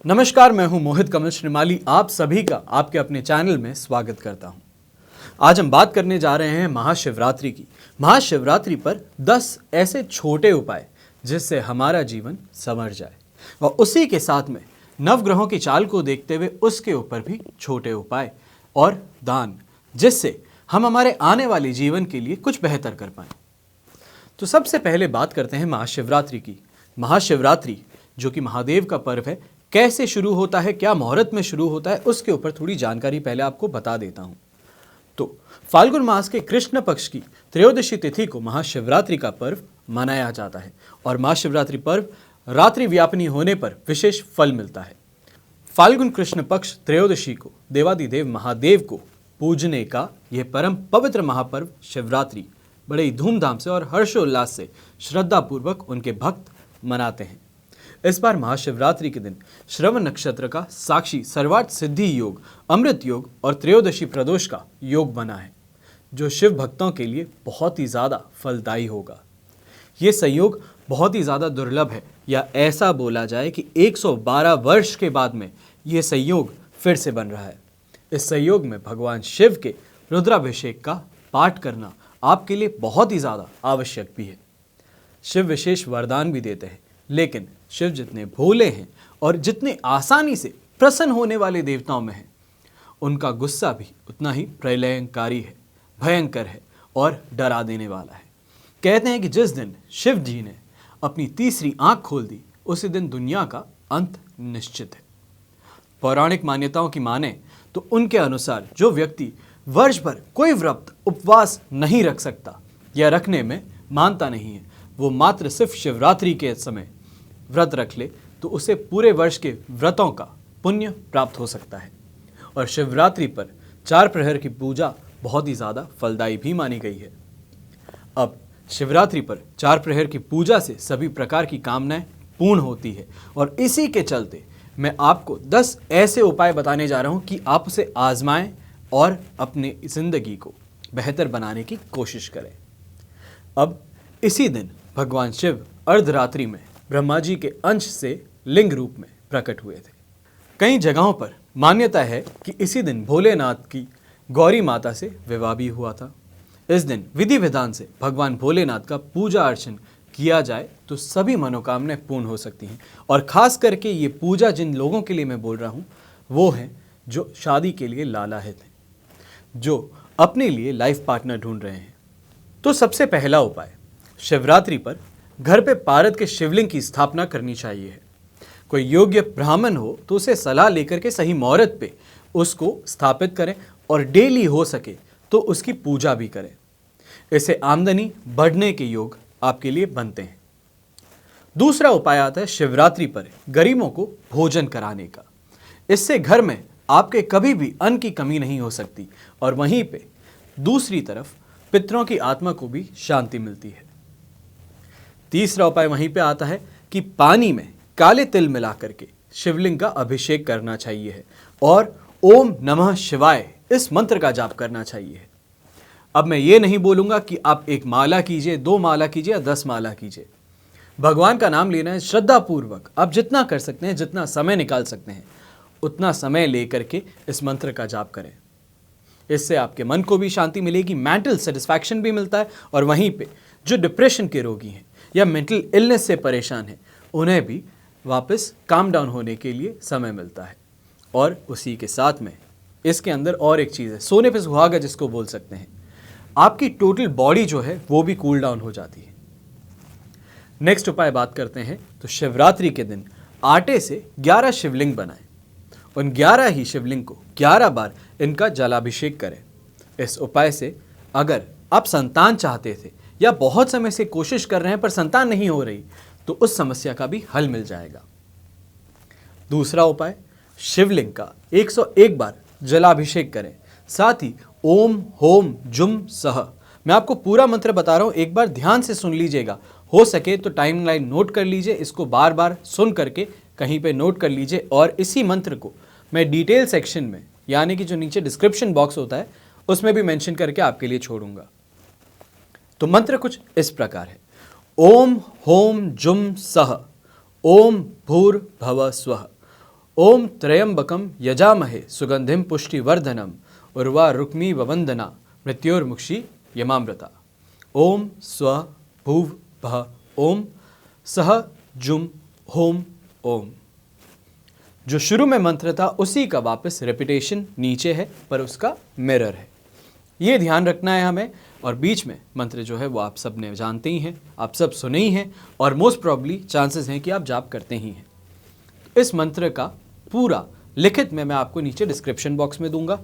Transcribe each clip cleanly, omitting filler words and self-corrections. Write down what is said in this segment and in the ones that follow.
नमस्कार, मैं हूं मोहित कमल श्रीमाली। आप सभी का आपके अपने चैनल में स्वागत करता हूं। आज हम बात करने जा रहे हैं महाशिवरात्रि की। महाशिवरात्रि पर 10 ऐसे छोटे उपाय जिससे हमारा जीवन संवर जाए, और उसी के साथ में नवग्रहों की चाल को देखते हुए उसके ऊपर भी छोटे उपाय और दान, जिससे हम हमारे आने वाले जीवन के लिए कुछ बेहतर कर पाएं। तो सबसे पहले बात करते हैं महाशिवरात्रि की। महाशिवरात्रि जो कि महादेव का पर्व है, कैसे शुरू होता है, क्या मुहूर्त में शुरू होता है, उसके ऊपर थोड़ी जानकारी पहले आपको बता देता हूं। तो फाल्गुन मास के कृष्ण पक्ष की त्रयोदशी तिथि को महाशिवरात्रि का पर्व मनाया जाता है, और महाशिवरात्रि पर्व रात्रि व्यापनी होने पर विशेष फल मिलता है। फाल्गुन कृष्ण पक्ष त्रयोदशी को देवादिदेव महादेव को पूजने का यह परम पवित्र महापर्व शिवरात्रि बड़े ही धूमधाम से और हर्षोल्लास से श्रद्धापूर्वक उनके भक्त मनाते हैं। इस बार महाशिवरात्रि के दिन श्रवण नक्षत्र का साक्षी सर्वार्थ सिद्धि योग, अमृत योग और त्रयोदशी प्रदोष का योग बना है, जो शिव भक्तों के लिए बहुत ही ज़्यादा फलदायी होगा। ये संयोग बहुत ही ज़्यादा दुर्लभ है, या ऐसा बोला जाए कि 112 वर्ष के बाद में ये संयोग फिर से बन रहा है। इस संयोग में भगवान शिव के रुद्राभिषेक का पाठ करना आपके लिए बहुत ही ज़्यादा आवश्यक भी है। शिव विशेष वरदान भी देते हैं, लेकिन शिव जितने भोले हैं और जितने आसानी से प्रसन्न होने वाले देवताओं में हैं, उनका गुस्सा भी उतना ही प्रलयंकारी है, भयंकर है और डरा देने वाला है। कहते हैं कि जिस दिन शिव जी ने अपनी तीसरी आंख खोल दी, उसी दिन दुनिया का अंत निश्चित है। पौराणिक मान्यताओं की माने तो उनके अनुसार जो व्यक्ति वर्ष भर कोई व्रत उपवास नहीं रख सकता या रखने में मानता नहीं है, वो मात्र सिर्फ शिवरात्रि के समय व्रत रख ले तो उसे पूरे वर्ष के व्रतों का पुण्य प्राप्त हो सकता है। और शिवरात्रि पर 4 प्रहर की पूजा बहुत ही ज़्यादा फलदायी भी मानी गई है। अब शिवरात्रि पर 4 प्रहर की पूजा से सभी प्रकार की कामनाएं पूर्ण होती है, और इसी के चलते मैं आपको 10 ऐसे उपाय बताने जा रहा हूं कि आप उसे आजमाएं और अपनी ज़िंदगी को बेहतर बनाने की कोशिश करें। अब इसी दिन भगवान शिव अर्धरात्रि में ब्रह्मा जी के अंश से लिंग रूप में प्रकट हुए थे। कई जगहों पर मान्यता है कि इसी दिन भोलेनाथ की गौरी माता से विवाह भी हुआ था। इस दिन विधि विधान से भगवान भोलेनाथ का पूजा अर्चन किया जाए तो सभी मनोकामनाएं पूर्ण हो सकती हैं। और ख़ास करके ये पूजा जिन लोगों के लिए मैं बोल रहा हूँ, वो हैं जो शादी के लिए लालायित हैं, जो अपने लिए लाइफ पार्टनर ढूंढ रहे हैं। तो सबसे पहला उपाय, शिवरात्रि पर घर पे पारद के शिवलिंग की स्थापना करनी चाहिए है। कोई योग्य ब्राह्मण हो तो उसे सलाह लेकर के सही मुहूर्त पे उसको स्थापित करें, और डेली हो सके तो उसकी पूजा भी करें। इससे आमदनी बढ़ने के योग आपके लिए बनते हैं। दूसरा उपाय आता है शिवरात्रि पर गरीबों को भोजन कराने का। इससे घर में आपके कभी भी अन्न की कमी नहीं हो सकती, और वहीं पे दूसरी तरफ पितरों की आत्मा को भी शांति मिलती है। तीसरा उपाय वहीं पे आता है कि पानी में काले तिल मिला करके शिवलिंग का अभिषेक करना चाहिए है, और ओम नमः शिवाय इस मंत्र का जाप करना चाहिए है। अब मैं ये नहीं बोलूँगा कि आप 1 माला कीजिए, 2 माला कीजिए या 10 माला कीजिए। भगवान का नाम लेना है श्रद्धापूर्वक। आप जितना कर सकते हैं, जितना समय निकाल सकते हैं, उतना समय लेकर के इस मंत्र का जाप करें। इससे आपके मन को भी शांति मिलेगी, मेंटल सेटिस्फैक्शन भी मिलता है, और वहीं पे जो डिप्रेशन के रोगी हैं या मेंटल इलनेस से परेशान हैं, उन्हें भी वापस काम डाउन होने के लिए समय मिलता है। और उसी के साथ में इसके अंदर और एक चीज़ है, सोने पे सुहागा जिसको बोल सकते हैं। आपकी टोटल बॉडी जो है वो भी कूल डाउन हो जाती है। नेक्स्ट उपाय बात करते हैं, तो शिवरात्रि के दिन आटे से 11 शिवलिंग बनाएं। उन 11 ही शिवलिंग को 11 बार इनका जलाभिषेक करें। इस उपाय से अगर आप संतान चाहते थे या बहुत समय से कोशिश कर रहे हैं पर संतान नहीं हो रही, तो उस समस्या का भी हल मिल जाएगा। दूसरा उपाय, शिवलिंग का 101 बार जलाभिषेक करें। साथ ही ओम होम जुम सह, मैं आपको पूरा मंत्र बता रहा हूं, एक बार ध्यान से सुन लीजिएगा। हो सके तो टाइमलाइन नोट कर लीजिए, इसको बार बार सुन करके कहीं पे नोट कर लीजिए, और इसी मंत्र को मैं डिटेल सेक्शन में, यानी कि जो नीचे डिस्क्रिप्शन बॉक्स होता है, उसमें भी मेंशन करके आपके लिए छोड़ूंगा। तो मंत्र कुछ इस प्रकार है, ओम होम जुम सह ओम भूर्भुवः स्वः ओम त्रयंबकम यजामहे सुगंधिम पुष्टिवर्धनम उर्वा रुक्मी ववंदना मृत्योर्मुक्षी यमामृता। ओम स्व भूव भः ओम सह जुम होम ओम। जो शुरू में मंत्र था उसी का वापस रेपिटेशन नीचे है, पर उसका मिरर है। ये ध्यान रखना है हमें। और बीच में मंत्र जो है वो आप सब ने जानते ही हैं, आप सब सुने ही हैं, और मोस्ट प्रॉब्ली चांसेस हैं कि आप जाप करते ही हैं। इस मंत्र का पूरा लिखित में मैं आपको नीचे डिस्क्रिप्शन बॉक्स में दूंगा,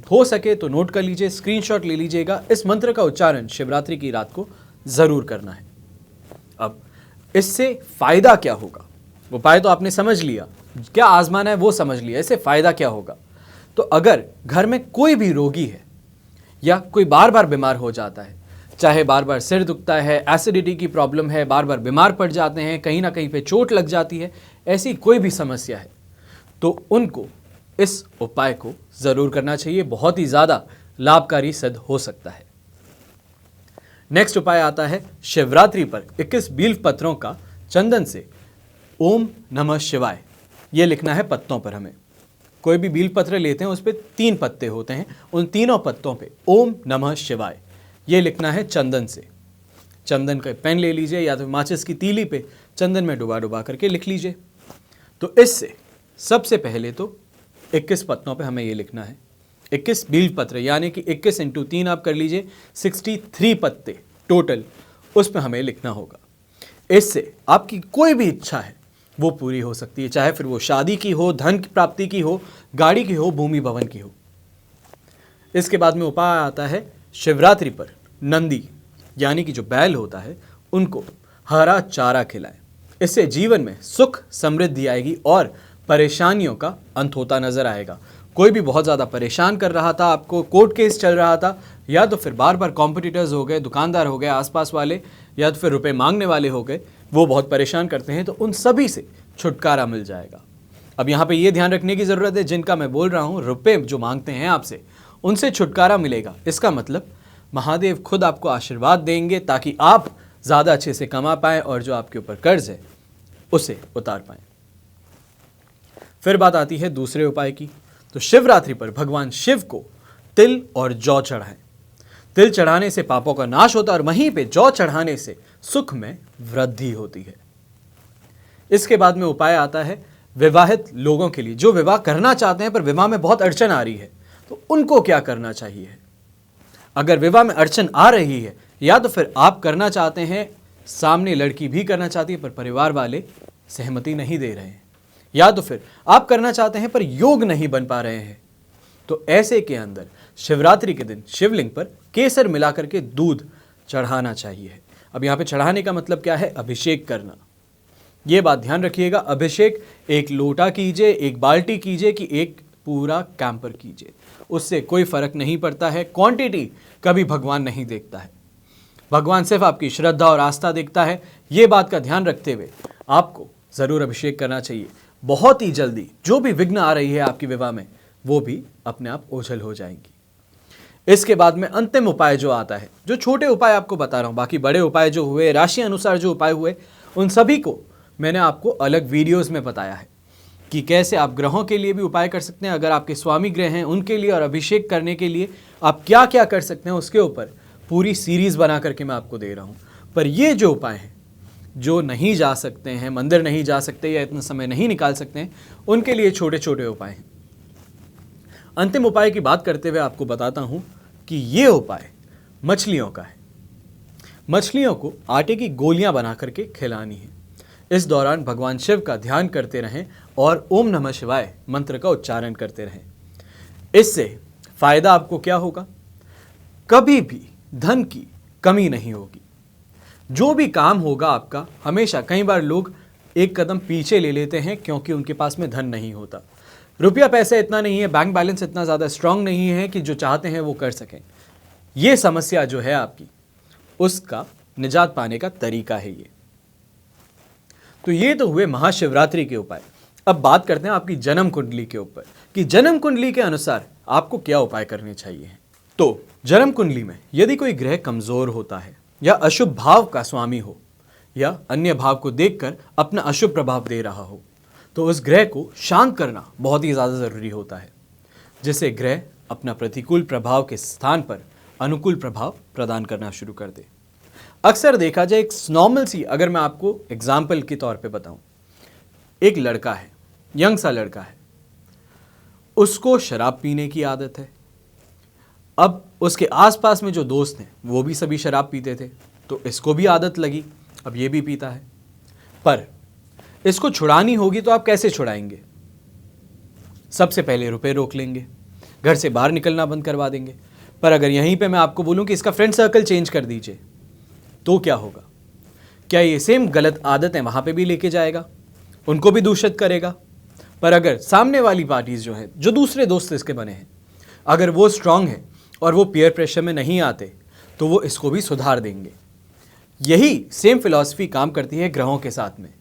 हो सके तो नोट कर लीजिए, स्क्रीनशॉट ले लीजिएगा। इस मंत्र का उच्चारण शिवरात्रि की रात को ज़रूर करना है। अब इससे फ़ायदा क्या होगा? उपाय तो आपने समझ लिया, क्या आजमाना है वो समझ लिया, इससे फ़ायदा क्या होगा? तो अगर घर में कोई भी रोगी है या कोई बार बार बीमार हो जाता है, चाहे बार बार सिर दुखता है, एसिडिटी की प्रॉब्लम है, बार बार बीमार पड़ जाते हैं, कहीं ना कहीं पे चोट लग जाती है, ऐसी कोई भी समस्या है, तो उनको इस उपाय को ज़रूर करना चाहिए। बहुत ही ज़्यादा लाभकारी सिद्ध हो सकता है। नेक्स्ट उपाय आता है शिवरात्रि पर 21 बील्व पत्रों का चंदन से ओम नमः शिवाय ये लिखना है पत्तों पर। हमें कोई भी बील्व पत्र लेते हैं उस पर 3 पत्ते होते हैं, उन तीनों पत्तों पे ओम नमः शिवाय ये लिखना है चंदन से। चंदन का पेन ले लीजिए या तो माचिस की तीली पे चंदन में डुबा डुबा करके लिख लीजिए। तो इससे सबसे पहले तो 21 पत्तों पे हमें ये लिखना है, 21 बील्व पत्र, यानी कि 21 × 3 आप कर लीजिए, 63 पत्ते टोटल उस पर हमें लिखना होगा। इससे आपकी कोई भी इच्छा है वो पूरी हो सकती है, चाहे फिर वो शादी की हो, धन की प्राप्ति की हो, गाड़ी की हो, भूमि भवन की हो। इसके बाद में उपाय आता है शिवरात्रि पर नंदी यानी कि जो बैल होता है उनको हरा चारा खिलाएं। इससे जीवन में सुख समृद्धि आएगी और परेशानियों का अंत होता नजर आएगा। कोई भी बहुत ज़्यादा परेशान कर रहा था आपको, कोर्ट केस चल रहा था, या तो फिर बार बार कॉम्पिटिटर्स हो गए, दुकानदार हो गए आसपास वाले, या तो फिर रुपए मांगने वाले हो गए, वो बहुत परेशान करते हैं, तो उन सभी से छुटकारा मिल जाएगा। अब यहाँ पे ये ध्यान रखने की ज़रूरत है, जिनका मैं बोल रहा हूँ रुपए जो मांगते हैं आपसे, उनसे छुटकारा मिलेगा। इसका मतलब महादेव खुद आपको आशीर्वाद देंगे ताकि आप ज़्यादा अच्छे से कमा पाएँ और जो आपके ऊपर कर्ज है उसे उतार पाएँ। फिर बात आती है दूसरे उपाय की। तो शिवरात्रि पर भगवान शिव को तिल और जौ चढ़ाएं। तिल चढ़ाने से पापों का नाश होता है और वहीं पे जौ चढ़ाने से सुख में वृद्धि होती है। इसके बाद में उपाय आता है विवाहित लोगों के लिए, जो विवाह करना चाहते हैं पर विवाह में बहुत अड़चन आ रही है, तो उनको क्या करना चाहिए। अगर विवाह में अड़चन आ रही है, या तो फिर आप करना चाहते हैं, सामने लड़की भी करना चाहती है पर परिवार वाले सहमति नहीं दे रहे हैं, या तो फिर आप करना चाहते हैं पर योग नहीं बन पा रहे हैं, तो ऐसे के अंदर शिवरात्रि के दिन शिवलिंग पर केसर मिलाकर के दूध चढ़ाना चाहिए। अब यहाँ पे चढ़ाने का मतलब क्या है? अभिषेक करना। ये बात ध्यान रखिएगा, अभिषेक एक लोटा कीजिए, एक बाल्टी कीजिए कि एक पूरा कैंपर कीजिए, उससे कोई फर्क नहीं पड़ता है। क्वांटिटी कभी भगवान नहीं देखता है, भगवान सिर्फ आपकी श्रद्धा और आस्था देखता है। ये बात का ध्यान रखते हुए आपको ज़रूर अभिषेक करना चाहिए। बहुत ही जल्दी जो भी विघ्न आ रही है आपकी विवाह में, वो भी अपने आप ओझल हो जाएंगी। इसके बाद में अंतिम उपाय जो आता है, जो छोटे उपाय आपको बता रहा हूँ, बाकी बड़े उपाय जो हुए, राशि अनुसार जो उपाय हुए, उन सभी को मैंने आपको अलग वीडियोस में बताया है कि कैसे आप ग्रहों के लिए भी उपाय कर सकते हैं, अगर आपके स्वामी ग्रह हैं उनके लिए, और अभिषेक करने के लिए आप क्या क्या कर सकते हैं, उसके ऊपर पूरी सीरीज़ बना करके मैं आपको दे रहा हूँ। पर ये जो उपाय हैं, जो नहीं जा सकते हैं, मंदिर नहीं जा सकते या इतना समय नहीं निकाल सकते हैं, उनके लिए छोटे छोटे उपाय हैं। अंतिम उपाय की बात करते हुए आपको बताता हूं कि ये उपाय मछलियों का है। मछलियों को आटे की गोलियां बना करके खिलानी है। इस दौरान भगवान शिव का ध्यान करते रहें और ओम नमः शिवाय मंत्र का उच्चारण करते रहें। इससे फायदा आपको क्या होगा? कभी भी धन की कमी नहीं होगी। जो भी काम होगा आपका, हमेशा, कई बार लोग एक कदम पीछे ले लेते हैं क्योंकि उनके पास में धन नहीं होता, रुपया पैसा इतना नहीं है, बैंक बैलेंस इतना ज़्यादा स्ट्रांग नहीं है कि जो चाहते हैं वो कर सकें। ये समस्या जो है आपकी, उसका निजात पाने का तरीका है ये। तो ये तो हुए महाशिवरात्रि के उपाय। अब बात करते हैं आपकी जन्म कुंडली के ऊपर कि जन्म कुंडली के अनुसार आपको क्या उपाय करने चाहिए। तो जन्म कुंडली में यदि कोई ग्रह कमज़ोर होता है या अशुभ भाव का स्वामी हो या अन्य भाव को देखकर अपना अशुभ प्रभाव दे रहा हो, तो उस ग्रह को शांत करना बहुत ही ज़्यादा ज़रूरी होता है, जिससे ग्रह अपना प्रतिकूल प्रभाव के स्थान पर अनुकूल प्रभाव प्रदान करना शुरू कर दे। अक्सर देखा जाए, एक नॉर्मल सी, अगर मैं आपको एग्जाम्पल के तौर पे बताऊं, एक लड़का है, यंग सा लड़का है, उसको शराब पीने की आदत है। अब उसके आसपास में जो दोस्त हैं वो भी सभी शराब पीते थे, तो इसको भी आदत लगी, अब ये भी पीता है। पर इसको छुड़ानी होगी तो आप कैसे छुड़ाएंगे? सबसे पहले रुपए रोक लेंगे, घर से बाहर निकलना बंद करवा देंगे। पर अगर यहीं पे मैं आपको बोलूं कि इसका फ्रेंड सर्कल चेंज कर दीजिए, तो क्या होगा? क्या ये सेम गलत आदतें वहां पे भी लेके जाएगा, उनको भी दूषित करेगा? पर अगर सामने वाली पार्टीज जो हैं, जो दूसरे दोस्त इसके बने हैं, अगर वो स्ट्रांग है और वो पीयर प्रेशर में नहीं आते, तो वो इसको भी सुधार देंगे। यही सेम फिलॉसफी काम करती है ग्रहों के साथ में।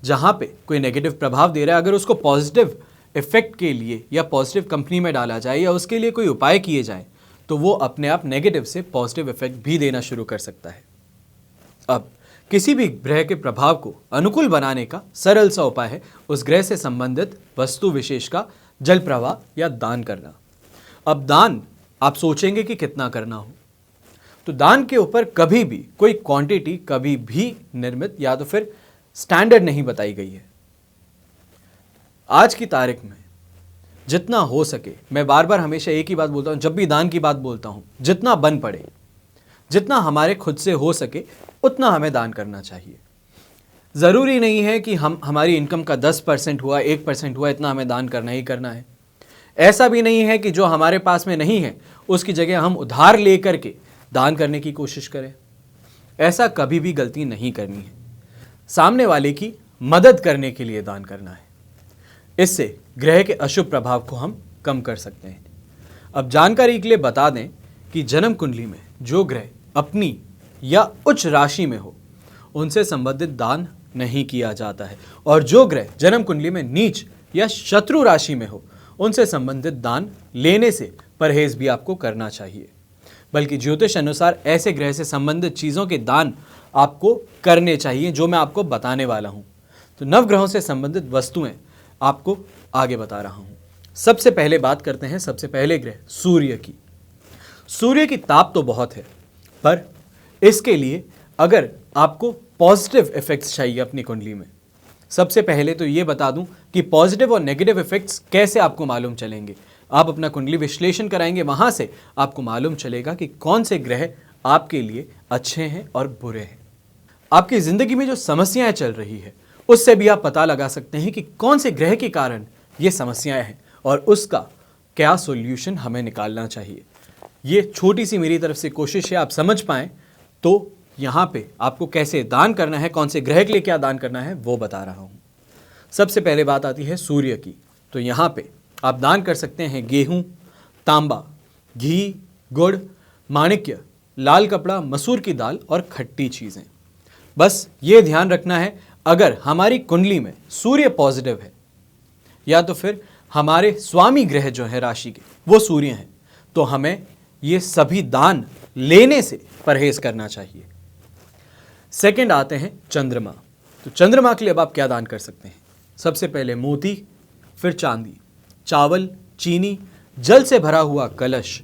जहां पे कोई नेगेटिव प्रभाव दे रहा है, अगर उसको पॉजिटिव इफेक्ट के लिए या पॉजिटिव कंपनी में डाला जाए या उसके लिए कोई उपाय किए जाए, तो वो अपने आप नेगेटिव से पॉजिटिव इफेक्ट भी देना शुरू कर सकता है। अब किसी भी ग्रह के प्रभाव को अनुकूल बनाने का सरल सा उपाय है उस ग्रह से संबंधित वस्तु विशेष का जल प्रवाह या दान करना। अब दान आप सोचेंगे कि कितना करना हो, तो दान के ऊपर कभी भी कोई क्वांटिटी कभी भी निर्मित या तो फिर स्टैंडर्ड नहीं बताई गई है। आज की तारीख में जितना हो सके, मैं बार बार हमेशा एक ही बात बोलता हूं, जब भी दान की बात बोलता हूं, जितना बन पड़े, जितना हमारे खुद से हो सके उतना हमें दान करना चाहिए। ज़रूरी नहीं है कि हमारी इनकम का 10% हुआ, 1% हुआ, इतना हमें दान करना ही करना है। ऐसा भी नहीं है कि जो हमारे पास में नहीं है उसकी जगह हम उधार लेकर के दान करने की कोशिश करें। ऐसा कभी भी गलती नहीं करनी है। सामने वाले की मदद करने के लिए दान करना है। इससे ग्रह के अशुभ प्रभाव को हम कम कर सकते हैं। अब जानकारी के लिए बता दें कि जन्म कुंडली में जो ग्रह अपनी या उच्च राशि में हो, उनसे संबंधित दान नहीं किया जाता है, और जो ग्रह जन्म कुंडली में नीच या शत्रु राशि में हो, उनसे संबंधित दान लेने से परहेज भी आपको करना चाहिए। बल्कि ज्योतिष अनुसार ऐसे ग्रह से संबंधित चीज़ों के दान आपको करने चाहिए, जो मैं आपको बताने वाला हूँ। तो नवग्रहों से संबंधित वस्तुएं आपको आगे बता रहा हूँ। सबसे पहले बात करते हैं सबसे पहले ग्रह सूर्य की। सूर्य की ताप तो बहुत है, पर इसके लिए अगर आपको पॉजिटिव इफेक्ट्स चाहिए अपनी कुंडली में, सबसे पहले तो ये बता दूं कि पॉजिटिव और नेगेटिव इफेक्ट्स कैसे आपको मालूम चलेंगे। आप अपना कुंडली विश्लेषण कराएंगे, वहां से आपको मालूम चलेगा कि कौन से ग्रह आपके लिए अच्छे हैं और बुरे हैं। आपकी जिंदगी में जो समस्याएं चल रही है, उससे भी आप पता लगा सकते हैं कि कौन से ग्रह के कारण ये समस्याएं हैं और उसका क्या सॉल्यूशन हमें निकालना चाहिए। ये छोटी सी मेरी तरफ से कोशिश है, आप समझ पाएं तो यहाँ पे आपको कैसे दान करना है, कौन से ग्रह के लिए क्या दान करना है, वो बता रहा हूँ। सबसे पहले बात आती है सूर्य की। तो यहाँ पे आप दान कर सकते हैं गेहूँ, तांबा, घी, गुड़, माणिक्य, लाल कपड़ा, मसूर की दाल और खट्टी चीज़ें। बस ये ध्यान रखना है, अगर हमारी कुंडली में सूर्य पॉजिटिव है या तो फिर हमारे स्वामी ग्रह जो है राशि के वो सूर्य हैं, तो हमें ये सभी दान लेने से परहेज करना चाहिए। सेकंड आते हैं चंद्रमा। तो चंद्रमा के लिए अब आप क्या दान कर सकते हैं? सबसे पहले मोती, फिर चांदी, चावल, चीनी, जल से भरा हुआ कलश,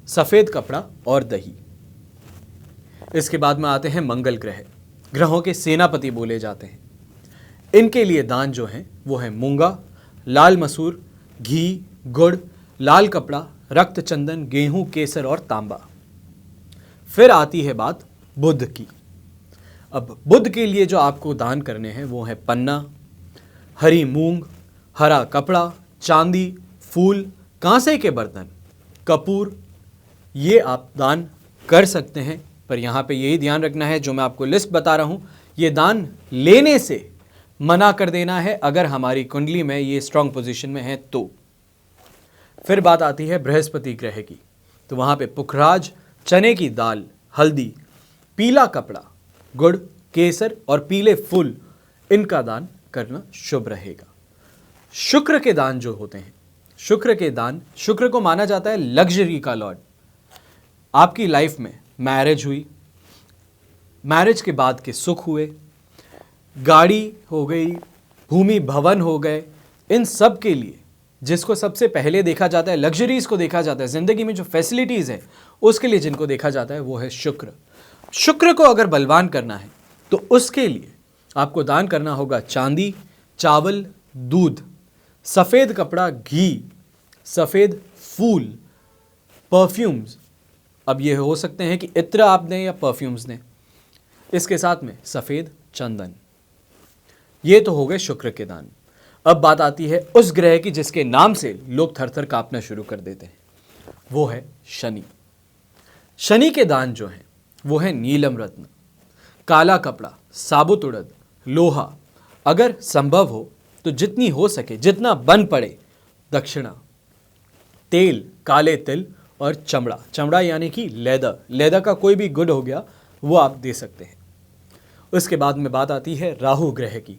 सफ़ेद कपड़ा और दही। इसके बाद में आते हैं मंगल ग्रह। ग्रहों के सेनापति बोले जाते हैं। इनके लिए दान जो है वो है मूंगा, लाल मसूर, घी, गुड़, लाल कपड़ा, रक्त चंदन, गेहूं, केसर और तांबा। फिर आती है बात बुध की। अब बुध के लिए जो आपको दान करने हैं वो है पन्ना, हरी मूंग, हरा कपड़ा, चांदी, फूल, कांसे के बर्तन, कपूर, ये आप दान कर सकते हैं। पर यहाँ पे यही ध्यान रखना है, जो मैं आपको लिस्ट बता रहा हूँ, ये दान लेने से मना कर देना है अगर हमारी कुंडली में ये स्ट्रांग पोजीशन में है तो। फिर बात आती है बृहस्पति ग्रह की। तो वहाँ पे पुखराज, चने की दाल, हल्दी, पीला कपड़ा, गुड़, केसर और पीले फूल, इनका दान करना शुभ रहेगा। शुक्र के दान जो होते हैं, शुक्र के दान, शुक्र को माना जाता है लग्जरी का लॉर्ड। आपकी लाइफ में मैरिज हुई, मैरिज के बाद के सुख हुए, गाड़ी हो गई, भूमि भवन हो गए, इन सब के लिए जिसको सबसे पहले देखा जाता है, लग्जरीज को देखा जाता है, जिंदगी में जो फैसिलिटीज है उसके लिए जिनको देखा जाता है वो है शुक्र। शुक्र को अगर बलवान करना है तो उसके लिए आपको दान करना होगा चांदी, चावल, दूध, सफ़ेद कपड़ा, घी, सफ़ेद फूल, परफ्यूम्स। अब ये हो सकते हैं कि इत्र आप दें या परफ्यूम्स दें, इसके साथ में सफ़ेद चंदन। ये तो हो गए शुक्र के दान। अब बात आती है उस ग्रह की जिसके नाम से लोग थर थर कांपना शुरू कर देते हैं, वो है शनि। शनि के दान जो हैं वो है नीलम रत्न, काला कपड़ा, साबुत उड़द, लोहा, अगर संभव हो तो जितनी हो सके, जितना बन पड़े, दक्षिणा, तेल, काले तिल और चमड़ा। चमड़ा यानी कि लेदर, लेदर का कोई भी गुड हो गया वो आप दे सकते हैं। उसके बाद में बात आती है राहु ग्रह की।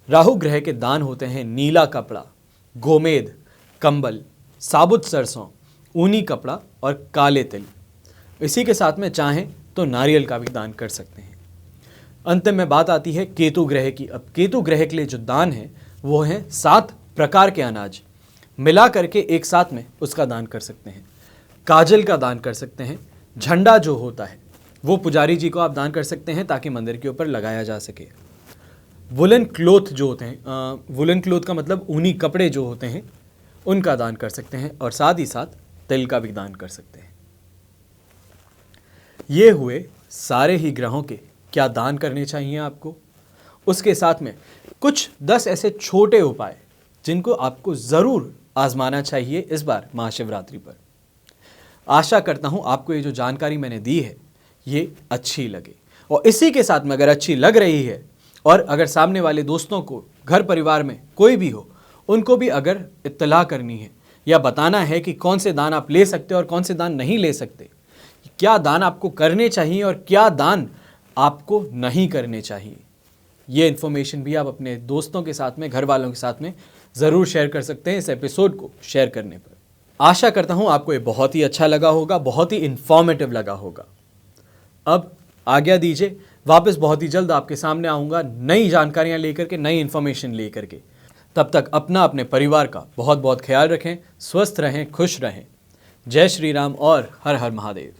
राहु ग्रह के दान होते हैं नीला कपड़ा, गोमेद, कंबल, साबुत सरसों, ऊनी कपड़ा और काले तिल। इसी के साथ में चाहें तो नारियल का भी दान कर सकते हैं। अंत में बात आती है केतु ग्रह की। अब केतु ग्रह के लिए जो दान है वो है 7 प्रकार के अनाज मिला करके एक साथ में उसका दान कर सकते हैं। काजल का दान कर सकते हैं। झंडा जो होता है वो पुजारी जी को आप दान कर सकते हैं ताकि मंदिर के ऊपर लगाया जा सके। वुलन क्लोथ जो होते हैं, वुलन क्लोथ का मतलब ऊनी कपड़े जो होते हैं, उनका दान कर सकते हैं और साथ ही साथ तिल का भी दान कर सकते हैं। ये हुए सारे ही ग्रहों के क्या दान करने चाहिए आपको। उसके साथ में कुछ 10 ऐसे छोटे उपाय जिनको आपको ज़रूर आजमाना चाहिए इस बार महाशिवरात्रि पर। आशा करता हूँ आपको ये जो जानकारी मैंने दी है ये अच्छी लगे, और इसी के साथ में अगर अच्छी लग रही है और अगर सामने वाले दोस्तों को, घर परिवार में कोई भी हो, उनको भी अगर इत्तला करनी है या बताना है कि कौन से दान आप ले सकते और कौन से दान नहीं ले सकते, क्या दान आपको करने चाहिए और क्या दान आपको नहीं करने चाहिए, ये इन्फॉर्मेशन भी आप अपने दोस्तों के साथ में, घर वालों के साथ में ज़रूर शेयर कर सकते हैं इस एपिसोड को शेयर करने पर। आशा करता हूँ आपको ये बहुत ही अच्छा लगा होगा, बहुत ही इन्फॉर्मेटिव लगा होगा। अब आज्ञा दीजिए, वापस बहुत ही जल्द आपके सामने आऊँगा नई जानकारियाँ लेकर के, नई इन्फॉर्मेशन लेकर के। तब तक अपना, अपने परिवार का बहुत बहुत ख्याल रखें, स्वस्थ रहें, खुश रहें। जय श्री राम और हर हर महादेव।